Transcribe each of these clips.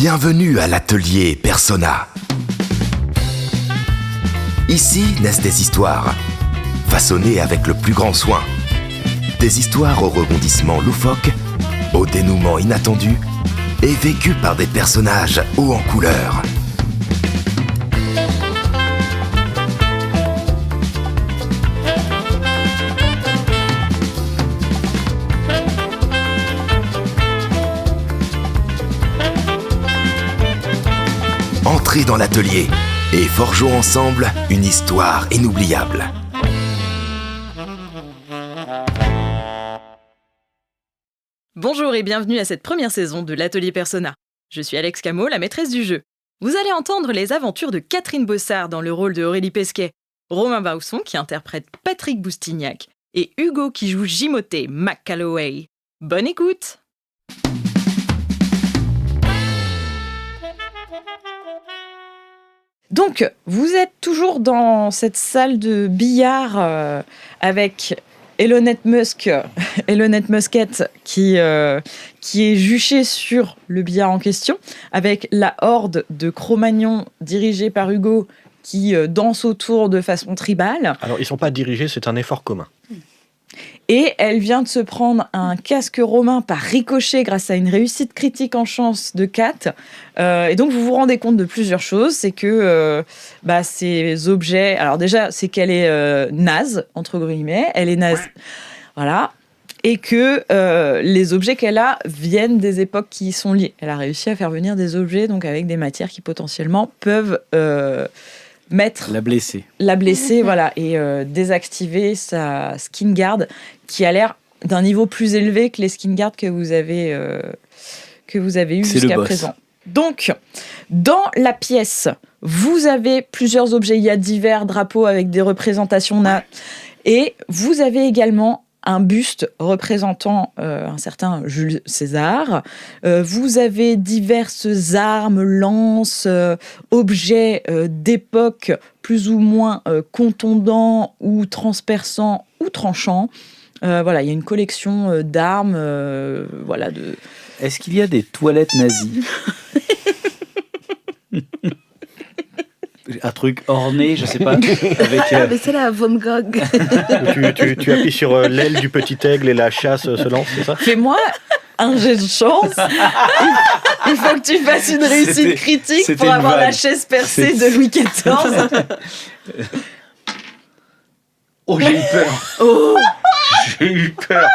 Bienvenue à l'atelier Persona. Ici naissent des histoires, façonnées avec le plus grand soin. Des histoires aux rebondissements loufoques, au dénouement inattendu et vécues par des personnages hauts en couleur. Entrez dans l'atelier et forgeons ensemble une histoire inoubliable. Bonjour et bienvenue à cette première saison de l'Atelier Persona. Je suis Alex Camo, la maîtresse du jeu. Vous allez entendre les aventures de Catherine Bossard dans le rôle de Aurélie Pesquet, Romain Bausson qui interprète Patrick Boustignac et Hugo qui joue Jimothée McCalloway. Bonne écoute! Donc, vous êtes toujours dans cette salle de billard avec Elonette Musket qui est juchée sur le billard en question, avec la horde de Cro-Magnons dirigée par Hugo qui danse autour de façon tribale. Alors, ils ne sont pas dirigés, c'est un effort commun. Et elle vient de se prendre un casque romain par ricochet grâce à une réussite critique en chance de 4. Et donc, vous vous rendez compte de plusieurs choses. C'est que ces objets... Alors déjà, c'est qu'elle est naze, entre guillemets. Elle est naze. Voilà. Et que les objets qu'elle a viennent des époques qui y sont liées. Elle a réussi à faire venir des objets donc avec des matières qui potentiellement peuvent... la blesser voilà, et désactiver sa skin guard qui a l'air d'un niveau plus élevé que les skin guards que vous avez eu jusqu'à présent. Donc, dans la pièce, vous avez plusieurs objets. Il y a divers drapeaux avec des représentations et vous avez également un buste représentant un certain Jules César. Vous avez diverses armes, lances, objets d'époque plus ou moins contondants ou transperçants ou tranchants. Voilà, il y a une collection d'armes. Est-ce qu'il y a des toilettes nazies? Un truc orné, je sais pas. Mais c'est la Von Gogh. tu appuies sur l'aile du petit aigle et la chasse se lance, c'est ça? Fais-moi un jet de chance. Il faut que tu fasses une réussite critique pour avoir la chaise percée de Louis XIV. Oh, j'ai eu peur. J'ai eu peur.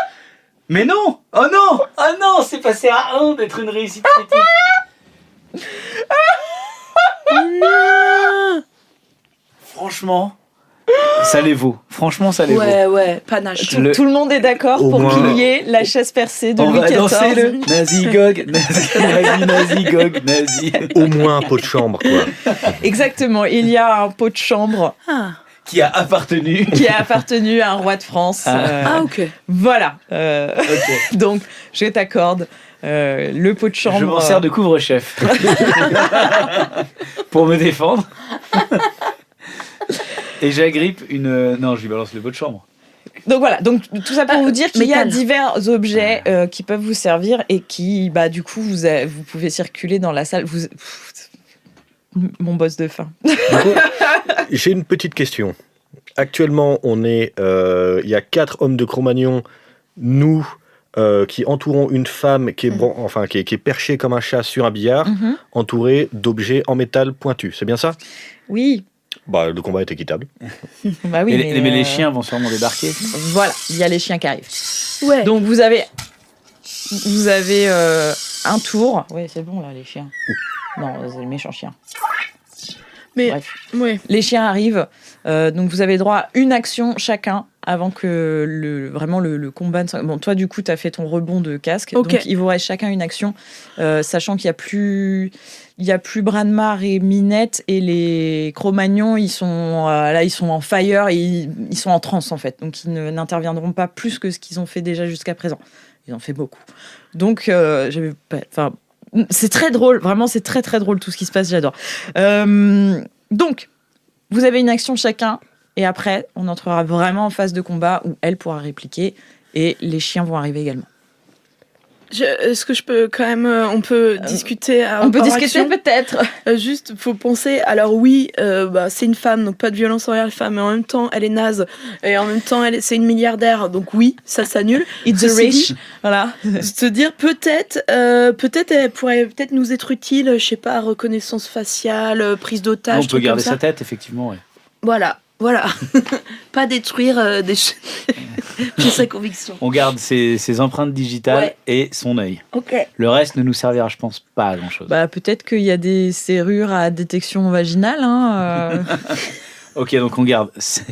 Mais non. Oh non, c'est passé à 1 d'être une réussite critique. Franchement, ça les vaut. Franchement, ça les vaut. Ouais, panache. Tout le monde est d'accord pour qu'il y ait la chaise percée de Louis XIV. On va danser le nazi-gog, nazi-gog, nazi. Au moins un pot de chambre, quoi. Exactement, il y a un pot de chambre qui a appartenu à un roi de France. Ok. Voilà. Okay. Donc, je t'accorde le pot de chambre. Je m'en sers de couvre-chef pour me défendre. Et j'agrippe une... Non, je lui balance le pot de chambre. Donc voilà, donc tout ça pour vous dire qu'il y a divers objets qui peuvent vous servir et qui, du coup, vous pouvez circuler dans la salle. Mon boss de fin. J'ai une petite question. Actuellement, il y a 4 hommes de Cro-Magnon, nous, qui entourons une femme qui est perchée comme un chat sur un billard, entourée d'objets en métal pointu. C'est bien ça? Oui. Le combat est équitable. Oui, mais les chiens vont sûrement débarquer. Voilà, il y a les chiens qui arrivent. Ouais. Donc vous avez un tour. Oui, c'est bon là, les chiens. Non, c'est les méchants chiens. Mais bref, ouais. Les chiens arrivent. Donc vous avez droit à une action chacun avant que le combat ne soit... Bon, toi du coup tu as fait ton rebond de casque, donc il vous reste chacun une action, sachant qu'il y a plus Branmar et Minette, et les Cro-Magnons ils sont en fire, ils sont en transe en fait, donc ils n'interviendront pas plus que ce qu'ils ont fait déjà jusqu'à présent. Ils ont fait beaucoup. Donc c'est très drôle, vraiment c'est très très drôle tout ce qui se passe, j'adore. Donc vous avez une action chacun. Et après, on entrera vraiment en phase de combat où elle pourra répliquer et les chiens vont arriver également. Est-ce que je peux quand même... on peut discuter On peut par discuter action peut-être. Juste, faut penser... Alors oui, c'est une femme, donc pas de violence envers les femmes, mais en même temps, elle est naze. Et en même temps, c'est une milliardaire, donc oui, ça s'annule. It's a Ceci rich. dit, Voilà. se dire peut-être elle pourrait peut-être nous être utile, je sais pas, reconnaissance faciale, prise d'otage, On peut trucs garder comme ça. sa tête, effectivement. Ouais. Voilà. Pas détruire des choses. J'ai sa conviction. On garde ses empreintes digitales Ouais. et son œil. Ok. Le reste ne nous servira, je pense, pas à grand-chose. Bah, peut-être qu'il y a des serrures à détection vaginale. Hein, Ok, donc on garde ses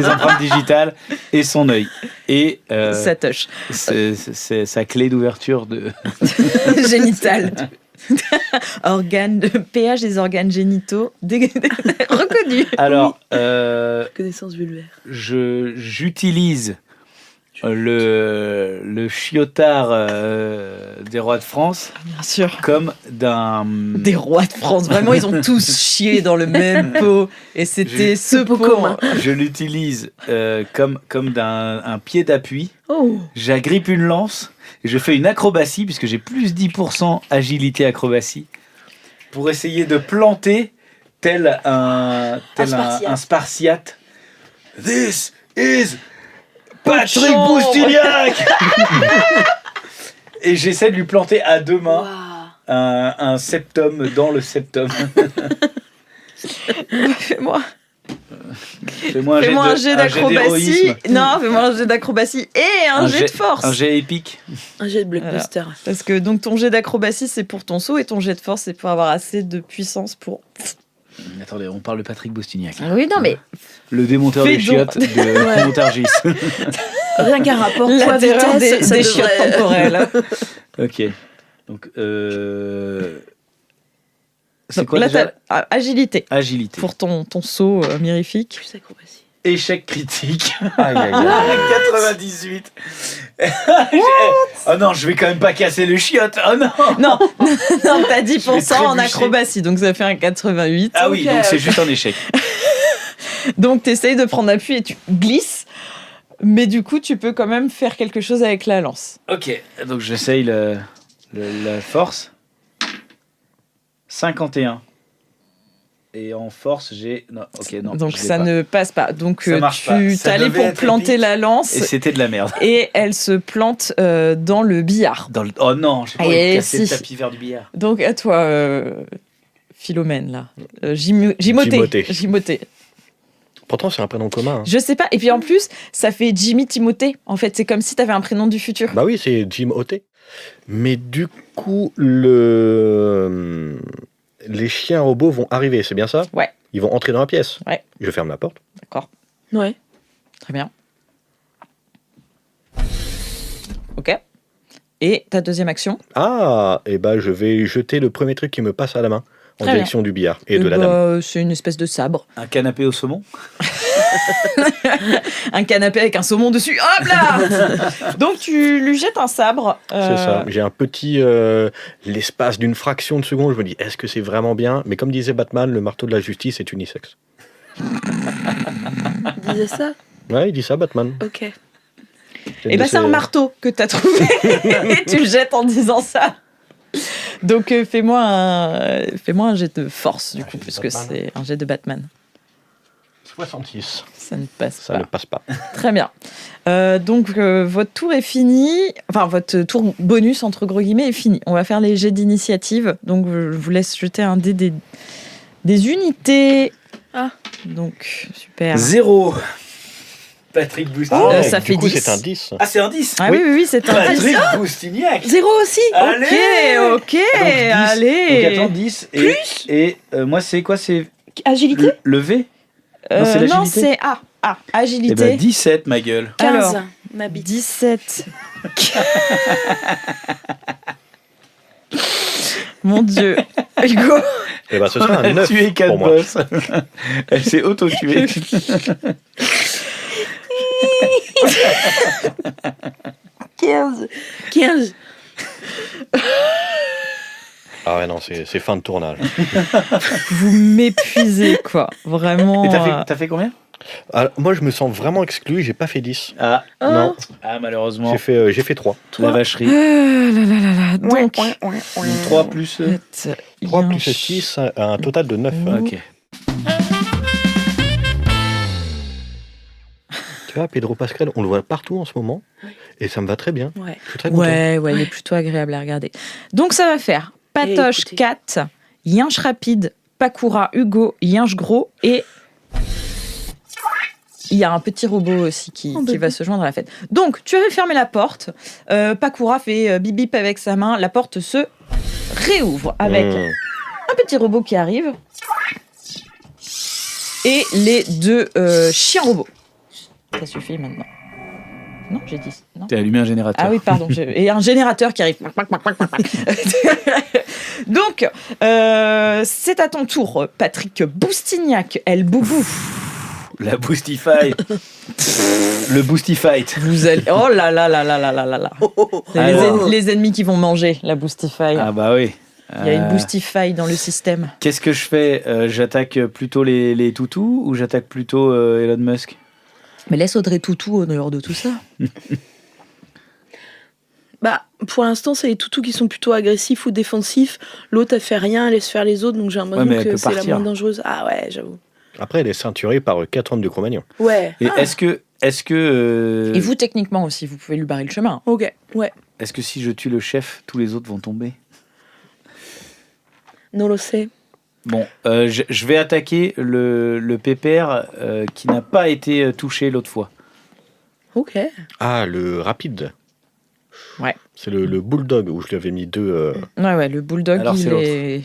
empreintes digitales et son œil. Et ça touche. c'est sa clé d'ouverture de... Génital. Organes de pH des organes génitaux reconnus. Alors, Connaissance vulvaire. j'utilise le chiotard des rois de France Bien sûr. comme d'un... Des rois de France. Vraiment, ils ont tous chié dans le même pot. Et c'était ce pot commun. Je l'utilise comme d'un pied d'appui. Oh. J'agrippe une lance et je fais une acrobatie, puisque j'ai plus 10% agilité acrobatie, pour essayer de planter tel un spartiate. This is Patrick Pochon. Boustignac. Et j'essaie de lui planter à deux mains Waouh. un septum dans le septum. Fais-moi Fais-moi un jet d'acrobatie. d'héroïsme. Non, fais-moi un jet d'acrobatie et un jet de force. Un jet épique. Un jet de blockbuster. Parce que donc ton jet d'acrobatie c'est pour ton saut et ton jet de force c'est pour avoir assez de puissance pour. Attendez, on parle de Patrick Boustignac. Oui, non, mais Le démonteur Fais des chiottes donc. de Montargis. Rien qu'un rapport la terreur poids-vitesse, ça des devrait- chiottes temporelles. Ok. Donc, c'est quoi Là, déjà t'as agilité Agilité. pour ton saut mirifique. Plus acrobatie. Échec critique. Aïe, aïe, aïe. 98. Oh non, je vais quand même pas casser le chiotte. Oh non. Non, non, t'as 10% en trébucher. acrobatie, donc ça fait un 88. Ah oui, Ok, donc c'est ok. juste un échec. Donc t'essayes de prendre appui et tu glisses, mais du coup tu peux quand même faire quelque chose avec la lance. Ok, donc j'essaye la force. 51. Et en force, j'ai... Non, ok, non. Donc je l'ai ça pas. ne passe pas. Donc Ça marche pas. tu Ça t'allais devait pour être planter épique. la lance Et c'était de la merde. et elle se plante dans le billard. Oh non, j'ai pas envie de Eh, casser si. le tapis vert du billard. Donc à toi, Philomène, là. Jimothée. Jimothée. Pourtant, c'est un prénom commun. hein. Je sais pas. Et puis en plus, ça fait Jimmy Timothée. En fait, c'est comme si t'avais un prénom du futur. Bah oui, c'est Jim Oté. Mais du coup, les chiens robots vont arriver, c'est bien ça? Ouais. Ils vont entrer dans la pièce. Ouais. Je ferme la porte. D'accord. Ouais. Très bien. Ok. Et ta deuxième action? Ah, et bah je vais jeter le premier truc qui me passe à la main en Très direction du billard et de la dame. C'est une espèce de sabre. Un canapé au saumon. Un canapé avec un saumon dessus. Hop là. Donc tu lui jettes un sabre. C'est ça. J'ai un petit l'espace d'une fraction de seconde. Je me dis, est-ce que c'est vraiment bien? Mais comme disait Batman, le marteau de la justice est unisexe. Il disait ça. Ouais, il dit ça, Batman. Ok. Et bah c'est un marteau que t'as trouvé et tu le jettes en disant ça. Donc fais-moi un jet de force du coup, jet de puisque Batman. c'est un jet de Batman. 66. Ça ne passe Ça pas. ne passe pas. Très bien. Donc votre tour est fini. Enfin votre tour bonus entre gros guillemets est fini. On va faire les jets d'initiative. Donc je vous laisse jeter un dé des unités. Ah. Donc super. 0. Patrick Boustignac. Ah, ça du fait coup, 10. c'est un 10. Ah, c'est un 10. Ah oui, c'est un Patrick Boustignac. 0 aussi. Allez. Ok, Donc, 10. allez. Donc attends, 10. Et moi, c'est quoi? C'est Agilité. le V? Non, c'est non, l'agilité. c'est A. Eh Agilité. ben 17, ma gueule. 15. Alors, Ma bite. 17. Mon Dieu. Hugo. Et bah ce sera un Elle a 9 tué 4 pour moi. boss. Elle s'est auto-tuée. 15. Ah ouais, non, c'est fin de tournage. Vous m'épuisez, quoi. Vraiment. Et t'as fait combien? Alors, moi, je me sens vraiment exclu, j'ai pas fait 10. Ah, Non, malheureusement. j'ai fait 3. La vacherie. Donc, 3 plus. 3 plus 6, un total de 9. Ok. Tu vois, Pedro Pascal, on le voit partout en ce moment. Et ça me va très bien. Ouais. Je suis très content. Ouais, il est plutôt agréable à regarder. Donc ça va faire Patoche, écoutez. Kat, Yinche Rapide, Pakura, Hugo, Yinche Gros et il y a un petit robot aussi qui va se joindre à la fête. Donc, tu avais fermé la porte. Pakura fait bip bip avec sa main. La porte se réouvre avec un petit robot qui arrive et les deux chiens robots. Ça suffit maintenant. Non, j'ai dit. Non. T'as allumé un générateur. Ah oui, pardon. Et un générateur qui arrive. Donc, c'est à ton tour, Patrick Boustignac, El Boubou. La Boostify. Le Boostify. Vous allez... Oh là là là là là là là là. Alors. Les ennemis qui vont manger la Boostify. Ah bah oui. Il y a une Boostify dans le système. Qu'est-ce que je fais J'attaque plutôt les toutous ou j'attaque plutôt Elon Musk? Mais laisse Audrey Toutou au dehors de tout ça. Bah, pour l'instant, c'est les toutous qui sont plutôt agressifs ou défensifs. L'autre, elle fait rien, elle laisse faire les autres, donc j'ai l'impression mais elle que peut c'est la partir. moins dangereuse. Ah ouais, j'avoue. Après, elle est ceinturée par 4 hommes de Cro-Magnon. Ouais. Et est-ce que Et vous, techniquement aussi, vous pouvez lui barrer le chemin. Ok, ouais. est-ce que si je tue le chef, tous les autres vont tomber? Non, le sait. Bon, je vais attaquer le pépère qui n'a pas été touché l'autre fois. Ok. Ah, le rapide. Ouais. C'est le bulldog où je lui avais mis 2. Ouais, le bulldog, Alors, c'est il l'autre. est...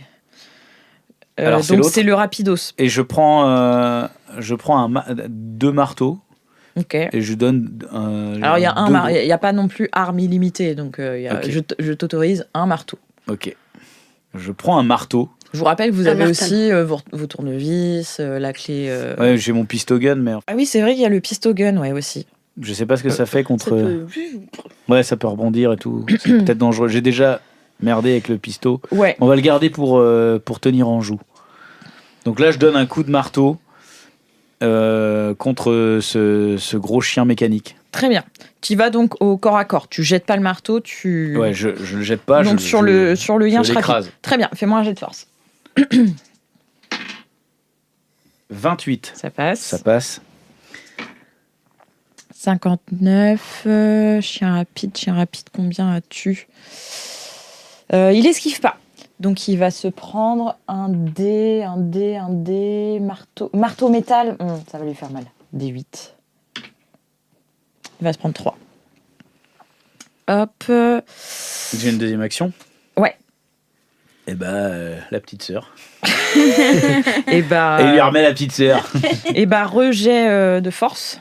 Alors, c'est donc l'autre. c'est le rapidos. Et je prends 2 marteaux Ok. et je donne. Alors il y a deux gros. il y a pas non plus arme illimitée, donc Ok. je t'autorise un marteau. Ok. Je prends un marteau. Je vous rappelle que vous Un avez martel. aussi vos tournevis, la clé. Ouais, j'ai mon pistogun, mais Ah oui, c'est vrai qu'il y a le pistogun, ouais aussi. je sais pas ce que ça fait contre. Ça peut... Ouais, ça peut rebondir et tout. C'est peut-être dangereux. J'ai déjà merdé avec le pisto. Ouais. On va le garder pour tenir en joue. Donc là, je donne un coup de marteau contre ce gros chien mécanique. Très bien. Tu vas donc au corps à corps. Tu jettes pas le marteau, tu. Ouais, je le jette pas. donc sur le yinche rapide. l'écrase. Très bien. Fais-moi un jet de force. 28. Ça passe. Ça passe. 59. Chien rapide, combien as-tu Il esquive pas. Donc il va se prendre un dé, marteau métal. Ça va lui faire mal. D8. Il va se prendre 3. Hop. J'ai une deuxième action. Ouais. Et bah, la petite sœur. Et bah. Et il lui remet la petite sœur. Et bah, rejet de force.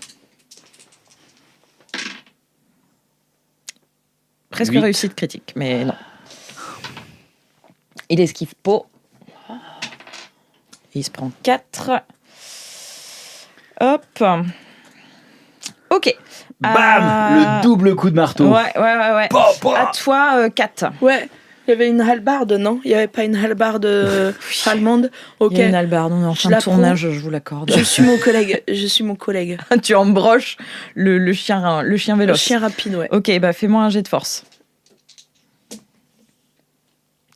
Presque 8. réussite critique, mais non. Il esquive pas. Il se prend 4. Hop. Ok. Bam Le double coup de marteau. Ouais. Pa, pa. À toi, 4. Ouais. Il y avait une hallebarde, non? Il n'y avait pas une hallebarde allemande? Ok. Il y a une hallebarde, on est en Je fin de la tournage, je vous l'accorde. Je suis mon collègue. Je suis mon collègue. Tu embroches le chien Le véloce. chien rapide, ouais. Ok, bah fais-moi un jet de force.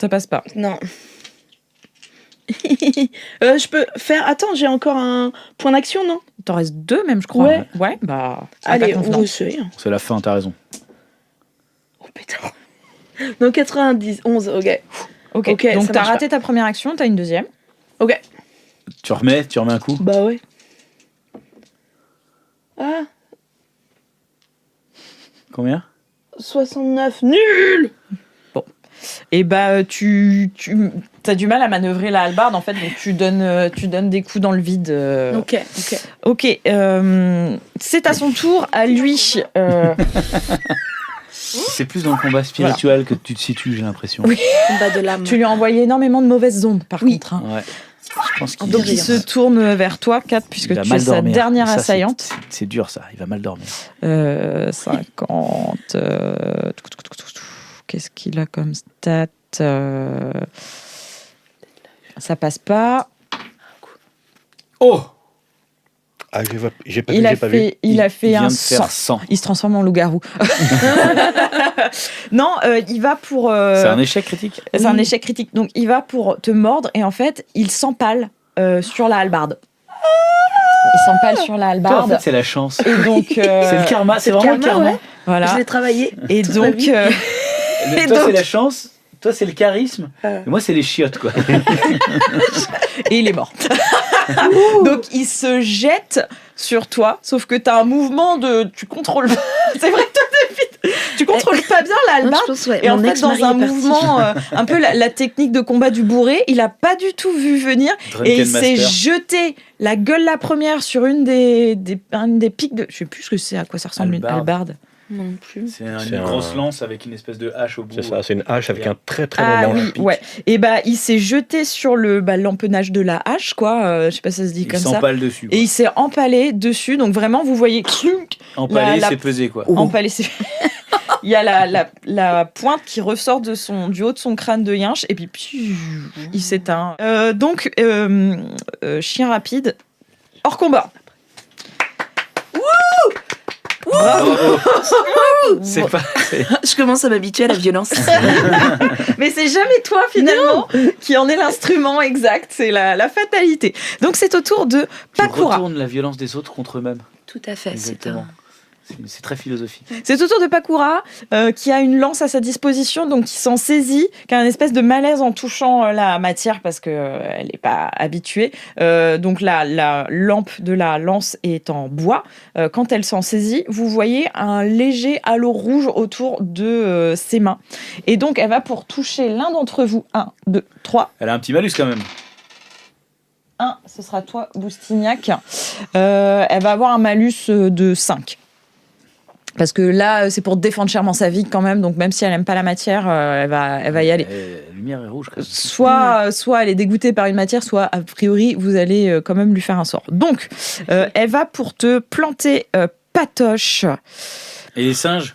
Ça passe pas. Non. Je peux faire... Attends, j'ai encore un point d'action, non? T'en restes 2 même, je crois. Ouais. Ouais, bah... sois Allez, pas on confiant. essaye. C'est la fin, t'as raison. Oh putain. Non, 90, 11, ok. Ok, Ok, donc ça t'as marche raté ta première action, t'as une deuxième. Ok. Tu remets un coup. Bah ouais. Ah, Combien? 69, nul. Et bah tu as du mal à manœuvrer la hallebarde en fait, donc tu donnes des coups dans le vide. Ok. Ok, c'est à son tour, à lui. C'est plus dans le combat spirituel que tu te situes, j'ai l'impression. Oui. Combat de l'âme. Tu lui as envoyé énormément de mauvaises ondes par Oui. contre. Hein. Ouais. Je pense qu'il Donc il se tourne vers toi, Kat, puisque il va tu es mal sa dormir. dernière Ça, assaillante. c'est dur ça, il va mal dormir. 50. Qu'est-ce qu'il a comme stat Ça passe pas. Oh Ah, j'ai pas Il vu. a fait vient un de faire 100. 100. Il se transforme en loup-garou. Non, il va pour... C'est un échec critique. c'est un échec critique. Donc, il va pour te mordre et en fait, il s'empale sur la hallebarde. Il s'empale sur la Toi, en hallebarde. fait, c'est la chance. Et donc... C'est le karma, c'est le vraiment le karma, karma. ouais. Voilà. Je l'ai travaillé. Et toute ma donc... vie. Et Toi, donc- c'est la chance. Toi, c'est le charisme. Et moi, c'est les chiottes, quoi. et il est mort. Donc il se jette sur toi, sauf que t'as un mouvement de... Tu contrôles... C'est vrai que toi, tu contrôles pas bien la Non, je hallebarde. pense, ouais, Et en mon fait, dans ex-mari un est parti. mouvement, un peu la technique de combat du bourré, il a pas du tout vu venir. Et il s'est Master. jeté la gueule la première sur une des pics de... Je sais plus ce que c'est, à quoi ça ressemble une hallebarde. Non plus. C'est C'est une un- grosse lance avec une espèce de hache au bout. C'est ça, c'est une hache avec un très très Ah long oui, pic. ouais. Et bah il s'est jeté sur l'empennage de la hache, quoi. Je sais pas si ça se dit Il comme ça. s'empale dessus. Et il s'est empalé dessus, donc vraiment, vous voyez, clunk, Empalé, la- c'est pesé, quoi. empalé. Il y a la pointe qui ressort du haut de son crâne de yinche, et puis il s'éteint. Donc, chien rapide, hors combat. Bravo. C'est pas. Je commence à m'habituer à la violence. Mais c'est jamais toi, finalement, qui en est l'instrument exact. C'est la fatalité. Donc, c'est au tour de Tu Pakura. retournes la violence des autres contre eux-mêmes. Tout à fait. C'est Exactement. un... C'est très philosophique. C'est au tour de Pakura, qui a une lance à sa disposition, donc qui s'en saisit, qui a une espèce de malaise en touchant la matière parce qu'elle n'est pas habituée. Donc la lampe de la lance est en bois. Quand elle s'en saisit, vous voyez un léger halo rouge autour de ses mains. Et donc elle va pour toucher l'un d'entre vous. 1, 2, 3. Elle a un petit malus quand même. 1, ce sera toi, Boustignac. Elle va avoir un malus de 5. Parce que là, c'est pour défendre chèrement sa vie quand même. Donc même si elle n'aime pas la matière, elle va y aller. La lumière est rouge quand même. Soit elle est dégoûtée par une matière, soit a priori, vous allez quand même lui faire un sort. Donc, elle va pour te planter patoche. Et les singes.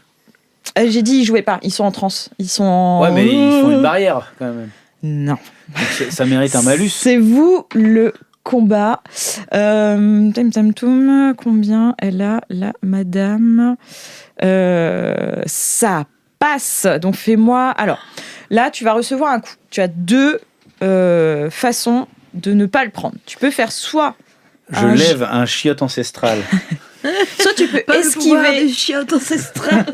J'ai dit, ils jouaient pas. Ils sont en transe. Ils sont en... Ouais, mais ils font une barrière quand même. Non. Donc, ça mérite un malus. C'est vous le combat. Combien elle a, la madame Ça passe. Donc fais-moi... Alors, là, tu vas recevoir un coup. Tu as 2 façons de ne pas le prendre. Tu peux faire soit... Je lève un chiotte ancestral. Soit tu peux Pas le pouvoir esquiver... des chiottes ancestrales.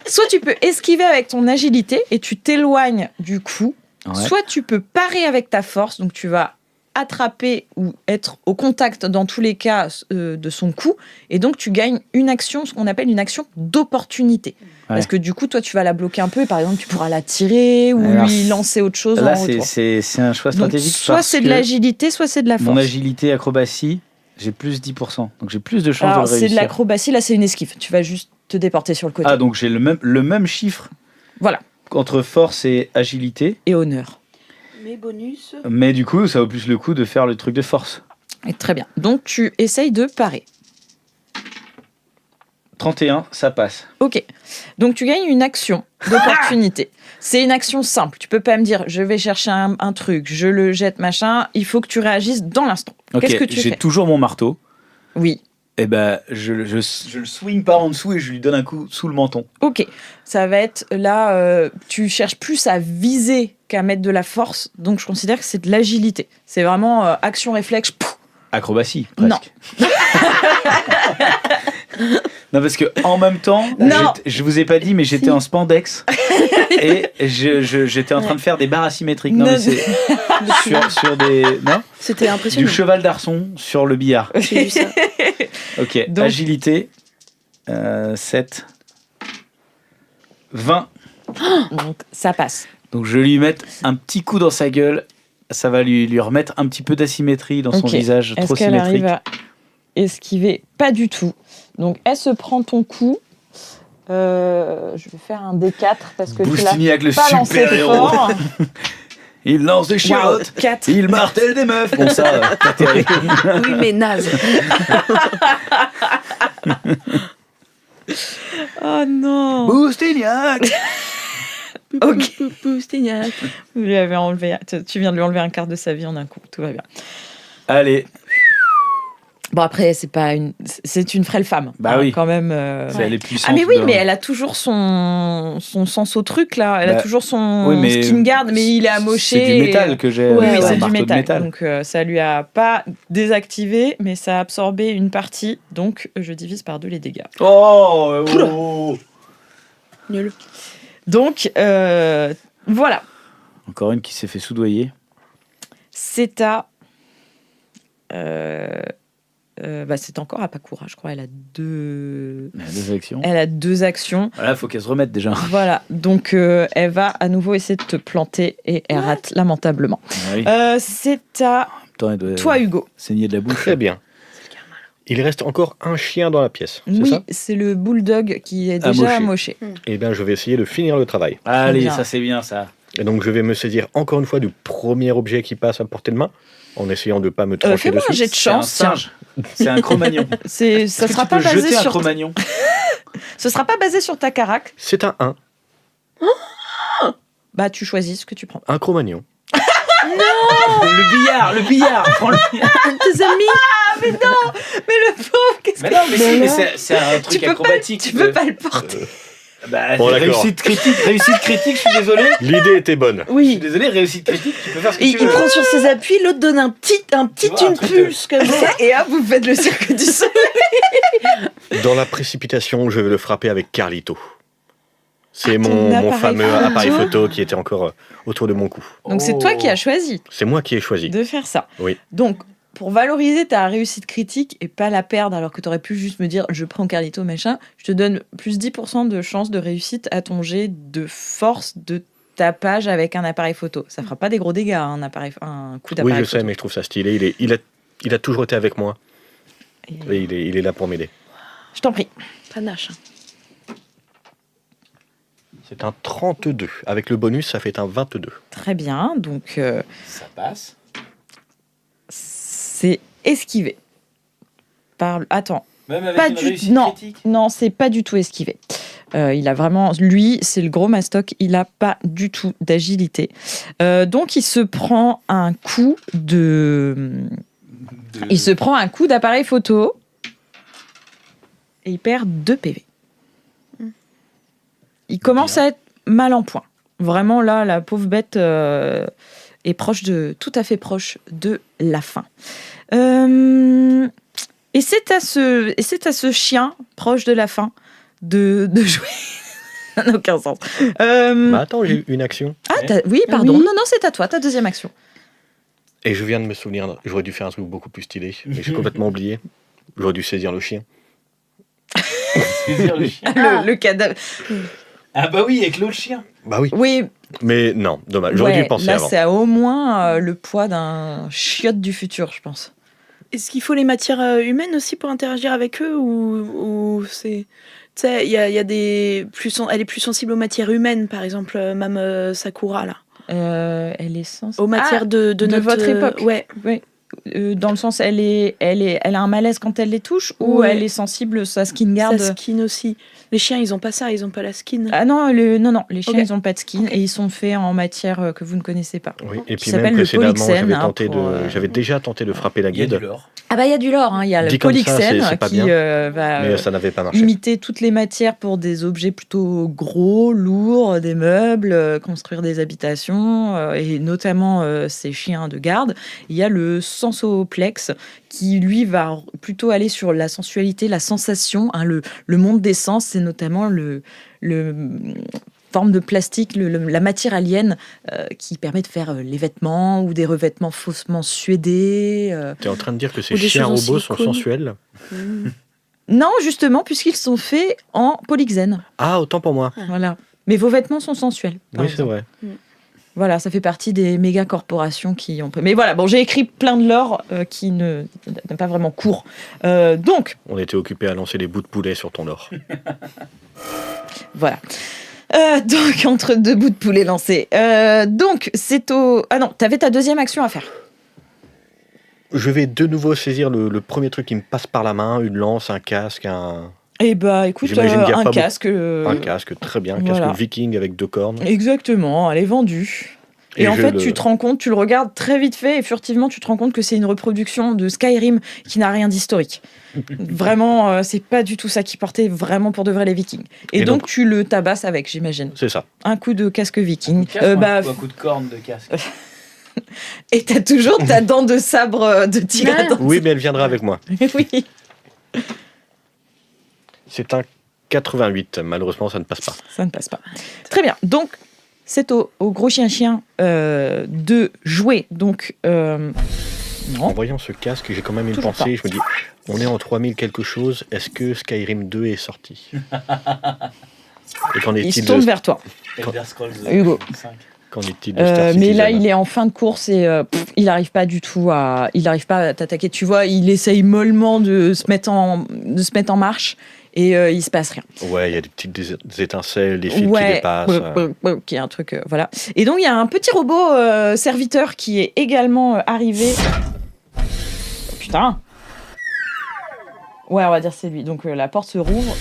Soit tu peux esquiver avec ton agilité et tu t'éloignes du coup. Ouais. Soit tu peux parer avec ta force, donc tu vas attraper ou être au contact dans tous les cas de son coup, et donc tu gagnes une action, ce qu'on appelle une action d'opportunité. Parce que du coup, toi, tu vas la bloquer un peu, et par exemple, tu pourras la tirer ou Alors, lui lancer autre chose Là, en retour. c'est un choix Donc, stratégique. soit parce c'est de que l'agilité, soit c'est de la force. Mon agilité, acrobatie, j'ai plus 10%. Donc j'ai plus de chances Alors, de le c'est réussir. de l'acrobatie, là, c'est une esquive. Tu vas juste te déporter sur le côté. Ah, donc j'ai le même chiffre Voilà. entre force et agilité. Et honneur. Mes bonus. Mais du coup, ça vaut plus le coup de faire le truc de force. Et très bien. Donc, tu essayes de parer. 31, ça passe. Ok. Donc tu gagnes une action d'opportunité. C'est une action simple. Tu peux pas me dire je vais chercher un truc, je le jette, machin. Il faut que tu réagisses dans l'instant. Ok, Qu'est-ce que tu j'ai fais toujours mon marteau. Oui. Et ben, je le swing par en dessous et je lui donne un coup sous le menton. Ok. Ça va être là, tu cherches plus à viser qu'à mettre de la force. Donc je considère que c'est de l'agilité. C'est vraiment action réflexe. Pouf. Acrobatie, presque. Non, parce que en même temps, Non. je vous ai pas dit, mais j'étais en spandex et j'étais en train de faire des barres asymétriques. Non, Non. mais c'est sur des C'était du impressionnant. cheval d'arçon sur le billard. J'ai vu ça. Ok, Donc- agilité 7 20. Donc ça passe. Donc je vais lui mettre un petit coup dans sa gueule. Ça va lui remettre un petit peu d'asymétrie dans son Ok. visage Est-ce trop qu'elle symétrique. arrive à esquiver? Pas du tout. Donc elle se prend ton coup. Je vais faire un D4 parce que tu l'as Boustignac, le pas lancé super-héros. fort. Il lance des Wow, chiottes. 4. Il martèle des meufs. Bon, ça, pas terrible. Oui, mais naze. Oh non. Boustignac. Ok. Boustignac. Vous lui avez enlevé, tu viens de lui enlever un quart de sa vie en un coup. Tout va bien. Allez, Bon, après, c'est une frêle femme. Bah oui. Quand même. Elle est puissante. Ah, mais oui, mais elle a toujours son sens au truc, là. Elle a toujours son skin guard, mais il est amoché. C'est du métal que j'ai. Oui, c'est un du marteau de métal. Donc, ça lui a pas désactivé, mais ça a absorbé une partie. Donc, je divise par 2 les dégâts. Oh. Nul. Donc, voilà. Encore une qui s'est fait soudoyer. C'est à... c'est encore à Pakura, je crois. Elle a 2 actions. Elle a 2 actions. Voilà, faut qu'elle se remette déjà. Voilà, donc elle va à nouveau essayer de te planter et elle rate lamentablement. Ah oui. C'est à toi, Hugo. Saigner de la bouche. Très bien. Il reste encore un chien dans la pièce, c'est Oui, ça? c'est le bulldog qui est déjà amoché. Eh bien, je vais essayer de finir le travail. Allez, bien. ça c'est bien ça. Et donc, je vais me saisir encore une fois du premier objet qui passe à portée de main, en essayant de ne pas me trancher Fais-moi un dessus. jet de C'est un chance. singe. C'est un Cro-Magnon. Ça sera pas basé jeter un sur. Cro-Magnon. Ce sera pas basé sur ta carac. C'est un 1, Bah, tu choisis ce que tu prends. un Cro-Magnon. Le billard. Prends le billard. Tes amis. Mais le pauvre, qu'est-ce Mais que non, mais c'est un truc tu peux acrobatique. tu peux pas le porter. Bah, Bon, d'accord. réussite critique, je suis désolé. L'idée était bonne. Je suis Oui. désolé, réussite critique, tu peux faire ce que Et tu il veux. prend sur ses appuis, l'autre donne un petit vois, un truc impulse comme ça. Et hop, vous faites le cirque du soleil. Dans la précipitation, je vais le frapper avec Carlito. C'est ton mon appareil fameux photo. appareil photo qui était encore autour de mon cou. Donc c'est toi qui as choisi C'est moi qui ai choisi. de faire ça. Oui. Donc pour valoriser ta réussite critique et pas la perdre alors que tu aurais pu juste me dire je prends Carlito machin, je te donne plus 10% de chance de réussite à ton jet de force de tapage avec un appareil photo. Ça fera pas des gros dégâts, un coup Oui, d'appareil je photo. sais, mais je trouve ça stylé. Il a toujours été avec moi. Et- Et il est là pour m'aider. Je t'en prie. Panache. C'est un 32. Avec le bonus, ça fait un 22. Très bien. Donc Ça passe. c'est esquivé. Attends. Même avec Pas une du réussite non, critique. non, c'est pas du tout esquivé. Il a vraiment, lui, c'est le gros mastoc. Il a pas du tout d'agilité. Donc il se prend un coup il se prend un coup d'appareil photo et il perd 2 PV. Il commence à être mal en point. Vraiment là, la pauvre bête est tout à fait proche de la fin. Et c'est à ce chien proche de la fin de jouer. Ça n'a aucun sens. Bah attends, j'ai eu une action. Oui, pardon. Oui. Non, c'est à toi, ta deuxième action. Et je viens de me souvenir, j'aurais dû faire un truc beaucoup plus stylé. Mais j'ai complètement oublié. J'aurais dû saisir le chien. Saisir le chien. Le cadavre. Ah bah oui, avec l'autre chien. Bah oui. Oui, Mais non, dommage. J'aurais dû y penser là, avant. c'est au moins le poids d'un chiotte du futur, je pense. Est-ce qu'il faut les matières humaines aussi pour interagir avec eux ou c'est... Tu sais, il y a des... Elle est plus sensible aux matières humaines, par exemple, Mme Sakura, là. Elle est censée... Aux matières de notre... votre époque. Ouais. Oui. Dans le sens, elle a un malaise quand elle les touche ou Ouais. elle est sensible, sa skin guard. Sa skin aussi. Les chiens, ils ont pas ça, ils ont pas la skin. Ah non, non, les chiens, Ok. ils ont pas de skin et ils sont faits en matière que vous ne connaissez pas. Oui. Et Qui puis s'appelle même le précédemment, Polixène, j'avais déjà tenté de frapper la Il y a guide. du lore. Ah bah il y a du lore, hein. Il y a le Dit comme ça, Polixène c'est pas qui bien. va Mais ça n'avait pas marché. imiter toutes les matières pour des objets plutôt gros, lourds, des meubles, construire des habitations, et notamment ces chiens de garde. Il y a le sensoplex qui, lui, va plutôt aller sur la sensualité, la sensation, hein, le monde des sens, c'est notamment le forme de plastique, la matière alien qui permet de faire les vêtements ou des revêtements faussement suédés. T'es en train de dire que ces Ou des chiens choses en robots sont silicone. sensuels? Non, justement, puisqu'ils sont faits en polixène. Ah, autant pour moi. Voilà. Mais vos vêtements sont sensuels. par Oui, c'est exemple. vrai. Voilà, ça fait partie des méga corporations qui ont. Mais voilà, bon, j'ai écrit plein de lore qui n'est pas vraiment court. Donc, On était occupés à lancer des bouts de poulet sur ton or. voilà. Donc, entre 2 bouts de poulet lancés. Donc, c'est au. Ah non, t'avais ta deuxième action à faire. Je vais de nouveau saisir le premier truc qui me passe par la main, une lance, un casque, Eh bah, écoute, J'imagine qu'il y a un pas casque. un casque, très bien, un voilà. casque viking avec 2 cornes. Exactement, elle est vendue. Et en fait, tu te rends compte, tu le regardes très vite fait et furtivement, tu te rends compte que c'est une reproduction de Skyrim qui n'a rien d'historique. Vraiment, c'est pas du tout ça qui portait vraiment pour de vrai les Vikings. Et donc, tu le tabasses avec, j'imagine. C'est ça. Un coup de casque viking. Un coup de corne de casque. Et t'as toujours ta dent de sabre de tigre. Oui, mais elle viendra avec moi. Oui. C'est un 88. Malheureusement, ça ne passe pas. Ça ne passe pas. Très bien. Donc, c'est au gros chien de jouer. Donc, non. En voyant ce casque, j'ai quand même une Toujours pensée. pas. Je me dis, on est en 3000 quelque chose. Est-ce que Skyrim 2 est sorti? Et qu'en Il est-il se tourne vers toi, Elder Scrolls Hugo. 5. Qu'en est-il de Star mais là, Citizen? il est en fin de course et il n'arrive pas du tout à, t'attaquer. Tu vois, il essaye mollement de se mettre en marche et il se passe rien. Ouais, il y a des petites étincelles, des fils qui dépassent. Qui est un truc, voilà. Et donc il y a un petit robot serviteur qui est également arrivé. Oh, putain. Ouais, on va dire c'est lui. Donc la porte se rouvre.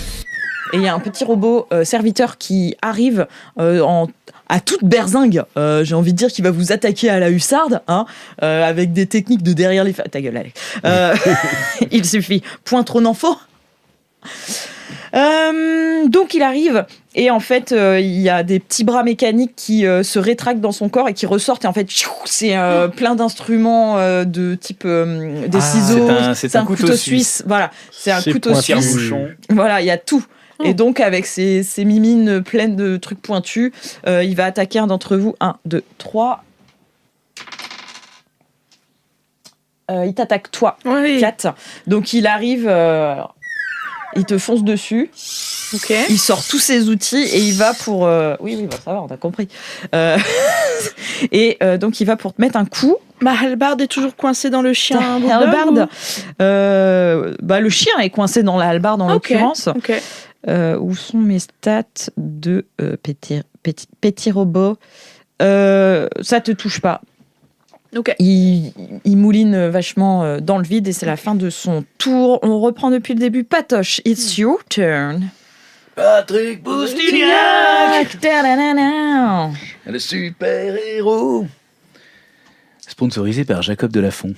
Et il y a un petit robot serviteur qui arrive à toute berzingue. J'ai envie de dire qu'il va vous attaquer à la hussarde, hein, avec des techniques de derrière les... Ta gueule, Alex. Il suffit. Point trop n'en-faut. Donc il arrive et en fait il y a des petits bras mécaniques qui se rétractent dans son corps et qui ressortent et en fait c'est plein d'instruments de type des ciseaux, c'est un couteau suisse. Voilà, c'est un couteau pointu. suisse. Bouchon. Voilà, il y a tout. Et donc avec ses mimines pleines de trucs pointus, il va attaquer un d'entre vous. 1, 2, 3. Il t'attaque toi. Oui. 4. Donc il arrive, il te fonce dessus. Ok. Il sort tous ses outils et il va pour... Oui, bah, ça va, on a compris. Et donc il va pour te mettre un coup. Ma hallebarde est toujours coincée dans le chien. Ta bulldog, hallebarde. ou- Bah, le chien est coincé dans la hallebarde en Ok, l'occurrence. Ok. Où sont mes stats de petit robot? Ça te touche pas. Ok. Il mouline vachement dans le vide et c'est la fin de son tour. On reprend depuis le début. Patoche, it's your turn. Patrick Boustignac, Ta-da-da-da. le super-héros. Sponsorisé par Jacob Delafont.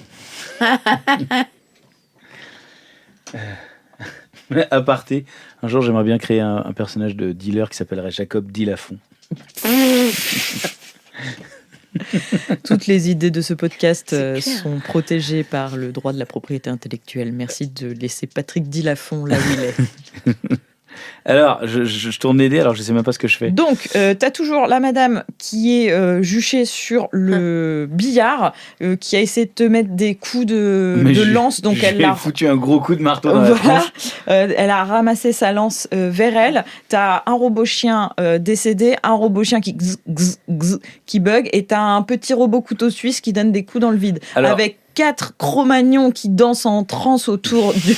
Aparté, un jour j'aimerais bien créer un personnage de dealer qui s'appellerait Jacob Dilafont. Toutes les idées de ce podcast C'est clair. sont protégées par le droit de la propriété intellectuelle. Merci de laisser Patrick Dilafont là où il est. Alors, je tourne les dés alors je sais même pas ce que je fais. Donc, t'as toujours la madame qui est juchée sur le billard, qui a essayé de te mettre des coups de lance. Donc, elle J'ai l'a foutu un gros coup de marteau dans la voilà. tronche. Elle a ramassé sa lance vers elle. T'as un robot chien décédé, un robot chien qui qui bug, et t'as un petit robot couteau suisse qui donne des coups dans le vide. Alors- Avec 4 Cro-Magnons qui dansent en transe autour du...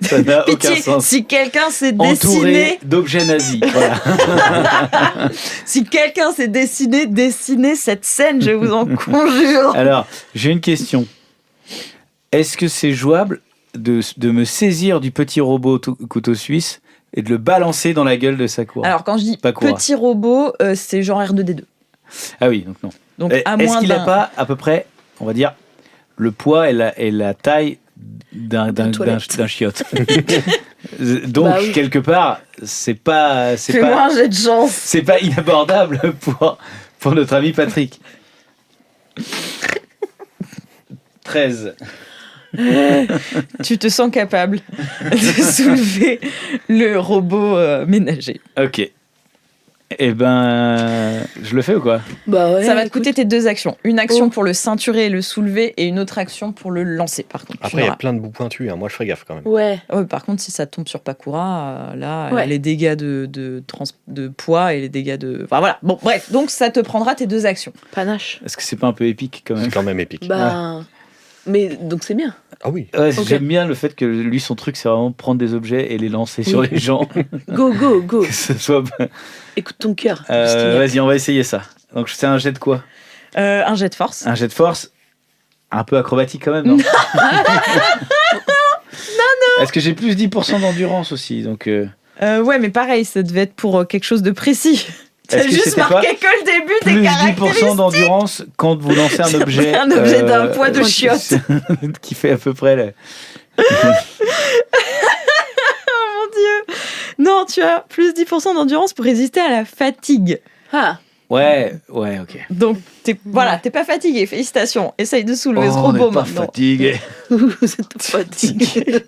Ça n'a aucun Pitié, sens. si quelqu'un s'est Entouré dessiné, d'objets nazis. Voilà. si quelqu'un s'est dessiner cette scène, je vous en conjure. Alors, j'ai une question. Est-ce que c'est jouable de me saisir du petit robot couteau suisse et de le balancer dans la gueule de Sakura? Alors quand je dis Sakura. petit robot, c'est genre R2D2. Ah oui, donc non. Donc à Est-ce moins qu'il n'a d'un... pas à peu près, on va dire, le poids et la taille d'un toilette. chiotte? Donc, Bah oui. quelque part, c'est pas Fais-moi un jet de chance. c'est pas inabordable pour notre ami Patrick. 13. Tu te sens capable de soulever le robot ménager. Ok. Eh ben, je le fais ou quoi? Bah ouais. Ça va te écoute. coûter tes 2 actions. Une action Oh. pour le ceinturer et le soulever et une autre action pour le lancer. Par contre, tu Après, il y a n'auras- plein de bouts pointus. Hein. Moi, je ferai gaffe quand même. Ouais. Ouais, par contre, si ça tombe sur Pakura, là, Ouais. les dégâts de poids et les dégâts de... Enfin voilà, bon bref, donc ça te prendra tes 2 actions. Panache. Est-ce que c'est pas un peu épique quand même? C'est quand même épique. Bah. Mais donc c'est bien. Ah oui. Ouais, Ok. J'aime bien le fait que lui, son truc, c'est vraiment prendre des objets et les lancer sur les gens. Go, go, go. Que ce soit... Écoute ton cœur. Boustignac. Vas-y, on va essayer ça. Donc, c'est un jet de quoi? Un jet de force. Un jet de force un peu acrobatique quand même, non? Non. Est-ce que j'ai plus 10% d'endurance aussi? Donc, Ouais, mais pareil, ça devait être pour quelque chose de précis. T'as Est-ce que juste c'était pas marqué que le début des plus caractéristiques. 10% d'endurance quand vous lancez un objet. Un objet d'un poids de chiotte. qui fait à peu près. Mon Dieu. Non, tu as plus 10% d'endurance pour résister à la fatigue. Ah, Ouais, ok. Donc, t'es pas fatigué. Félicitations. Essaye de soulever ce on robot n'est pas maintenant. fatigué. vous êtes fatigué.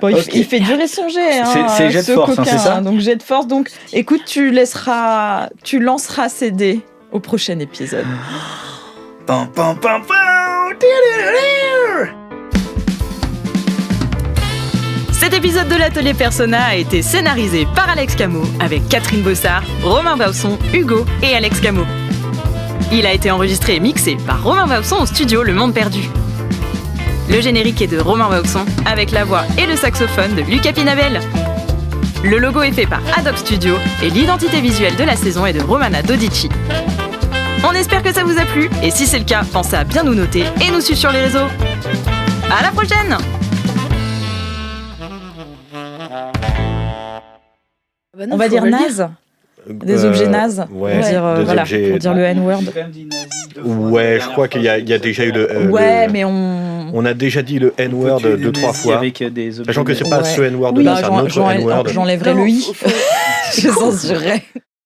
Bon, Ok. il fait durer son jet. Hein, C'est jet de ce force, hein, coquin, c'est ça donc jet de force. Donc, écoute, tu lanceras ses dés au prochain épisode. Pam, pam, pam, pam. Cet épisode de l'Atelier Persona a été scénarisé par Alex Camo avec Catherine Bossard, Romain Bausson, Hugo et Alex Camo. Il a été enregistré et mixé par Romain Bausson au studio Le Monde Perdu. Le générique est de Romain Bausson avec la voix et le saxophone de Lucas Pinabel. Le logo est fait par Adobe Studio et l'identité visuelle de la saison est de Romana Dodici. On espère que ça vous a plu et si c'est le cas, pensez à bien nous noter et nous suivre sur les réseaux. À la prochaine! Bah non, On va faut dire le dire. naze. Des objets nazes. Ouais, Pour dire, des voilà, objets- pour dire le N-word. Ouais, je crois qu'il y a déjà eu le. Ouais, le- mais on. On a déjà dit le N-word On peut tuer des 2-3 nazis fois. avec des objets Sachant que c'est pas Ouais. ce N-word Oui, là, c'est un autre j'enlèverai N-word. le Non, I. faut- Je censurerai.